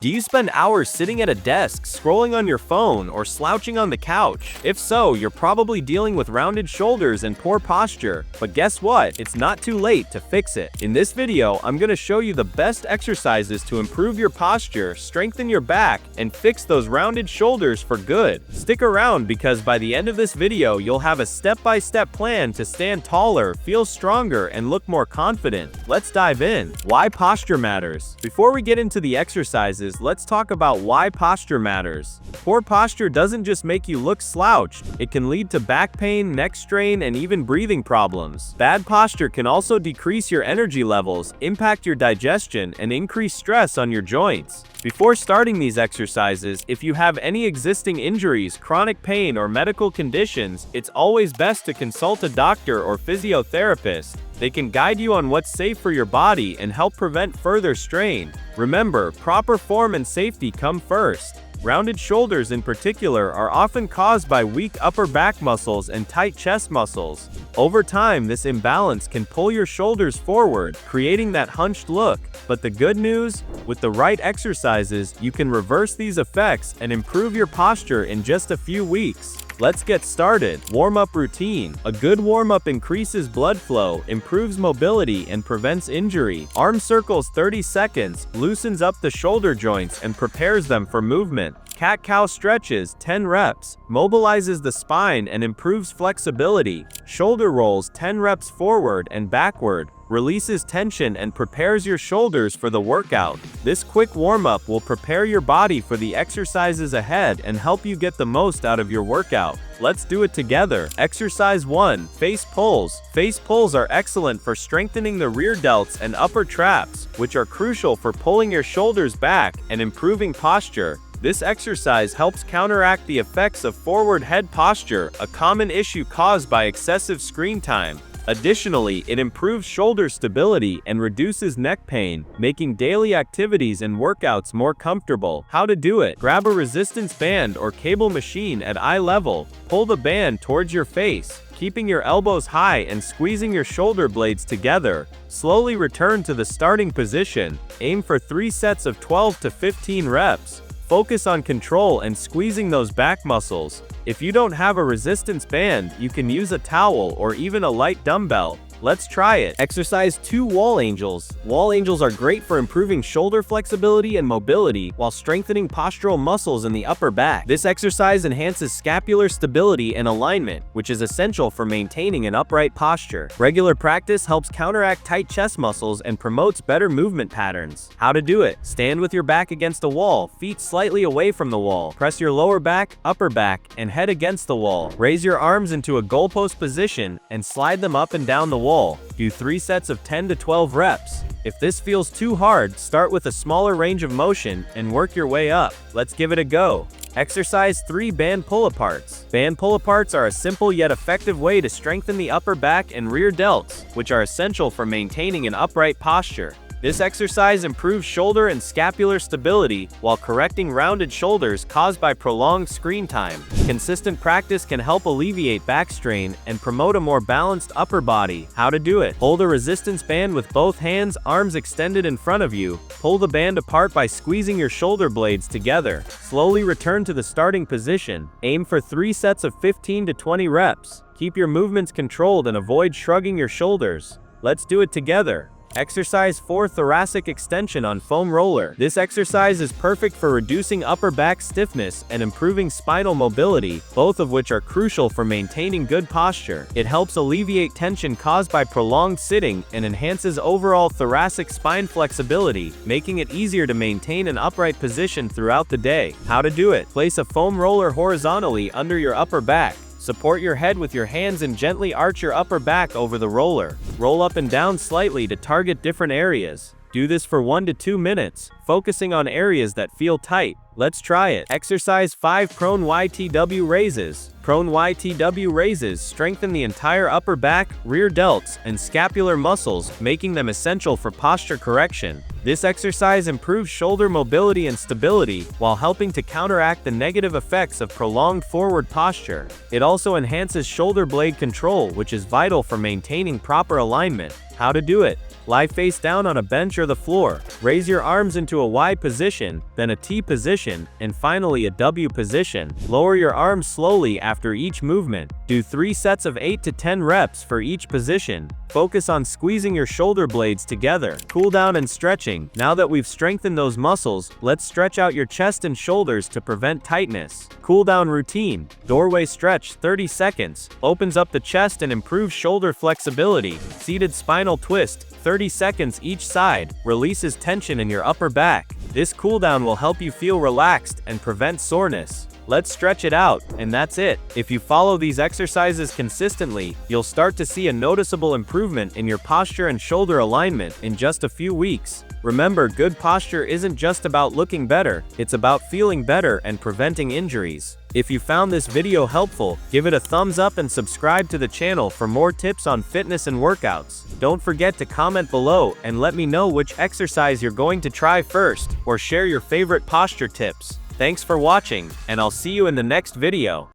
Do you spend hours sitting at a desk, scrolling on your phone, or slouching on the couch? If so, you're probably dealing with rounded shoulders and poor posture. But guess what? It's not too late to fix it. In this video, I'm going to show you the best exercises to improve your posture, strengthen your back, and fix those rounded shoulders for good. Stick around because by the end of this video, you'll have a step-by-step plan to stand taller, feel stronger, and look more confident. Let's dive in. Why posture matters. Before we get into the exercises, let's talk about why posture matters. Poor posture doesn't just make you look slouched, it can lead to back pain, neck strain, and even breathing problems. Bad posture can also decrease your energy levels, impact your digestion, and increase stress on your joints. Before starting these exercises, if you have any existing injuries, chronic pain, or medical conditions, it's always best to consult a doctor or physiotherapist. They can guide you on what's safe for your body and help prevent further strain. Remember, proper form and safety come first. Rounded shoulders in particular are often caused by weak upper back muscles and tight chest muscles. Over time, this imbalance can pull your shoulders forward, creating that hunched look. But the good news? With the right exercises, you can reverse these effects and improve your posture in just a few weeks. Let's get started. Warm-up routine. A good warm-up increases blood flow, improves mobility, and prevents injury. Arm circles 30 seconds, loosens up the shoulder joints, and prepares them for movement. Cat-cow stretches 10 reps, mobilizes the spine and improves flexibility. Shoulder rolls 10 reps forward and backward, releases tension and prepares your shoulders for the workout. This quick warm-up will prepare your body for the exercises ahead and help you get the most out of your workout. Let's do it together. Exercise 1. Face pulls. Face pulls are excellent for strengthening the rear delts and upper traps, which are crucial for pulling your shoulders back and improving posture. This exercise helps counteract the effects of forward head posture, a common issue caused by excessive screen time. Additionally, it improves shoulder stability and reduces neck pain, making daily activities and workouts more comfortable. How to do it? Grab a resistance band or cable machine at eye level. Pull the band towards your face, keeping your elbows high and squeezing your shoulder blades together. Slowly return to the starting position. Aim for 3 sets of 12 to 15 reps. Focus on control and squeezing those back muscles. If you don't have a resistance band, you can use a towel or even a light dumbbell. Let's try it. Exercise 2. Wall angels. Wall angels are great for improving shoulder flexibility and mobility while strengthening postural muscles in the upper back. This exercise enhances scapular stability and alignment, which is essential for maintaining an upright posture. Regular practice helps counteract tight chest muscles and promotes better movement patterns. How to do it? Stand with your back against a wall, feet slightly away from the wall. Press your lower back, upper back, and head against the wall. Raise your arms into a goalpost position and slide them up and down the wall. Do 3 sets of 10 to 12 reps. If this feels too hard, start with a smaller range of motion and work your way up. Let's give it a go. Exercise 3. Band pull-aparts. Band pull-aparts are a simple yet effective way to strengthen the upper back and rear delts, which are essential for maintaining an upright posture. This exercise improves shoulder and scapular stability while correcting rounded shoulders caused by prolonged screen time. Consistent practice can help alleviate back strain and promote a more balanced upper body. How to do it? Hold a resistance band with both hands, arms extended in front of you. Pull the band apart by squeezing your shoulder blades together. Slowly return to the starting position. Aim for 3 sets of 15 to 20 reps. Keep your movements controlled and avoid shrugging your shoulders. Let's do it together. Exercise 4. Thoracic extension on foam roller. This exercise is perfect for reducing upper back stiffness and improving spinal mobility, both of which are crucial for maintaining good posture. It helps alleviate tension caused by prolonged sitting and enhances overall thoracic spine flexibility, making it easier to maintain an upright position throughout the day. How to do it? Place a foam roller horizontally under your upper back. Support your head with your hands and gently arch your upper back over the roller. Roll up and down slightly to target different areas. Do this for 1 to 2 minutes, focusing on areas that feel tight. Let's try it. Exercise 5. Prone YTW raises. Prone YTW raises strengthen the entire upper back, rear delts, and scapular muscles, making them essential for posture correction. This exercise improves shoulder mobility and stability while helping to counteract the negative effects of prolonged forward posture. It also enhances shoulder blade control, which is vital for maintaining proper alignment. How to do it? Lie face down on a bench or the floor. Raise your arms into a Y position, then a T position, and finally a W position. Lower your arms slowly after each movement. Do 3 sets of 8 to 10 reps for each position. Focus on squeezing your shoulder blades together. Cool down and stretching. Now that we've strengthened those muscles, let's stretch out your chest and shoulders to prevent tightness. Cool down routine. Doorway stretch 30 seconds. Opens up the chest and improves shoulder flexibility. Seated spinal twist 30 seconds each side. Releases tension in your upper back. This cooldown will help you feel relaxed and prevent soreness. Let's stretch it out, and that's it. If you follow these exercises consistently, you'll start to see a noticeable improvement in your posture and shoulder alignment in just a few weeks. Remember, good posture isn't just about looking better, it's about feeling better and preventing injuries. If you found this video helpful, give it a thumbs up and subscribe to the channel for more tips on fitness and workouts. Don't forget to comment below and let me know which exercise you're going to try first, or share your favorite posture tips. Thanks for watching, and I'll see you in the next video.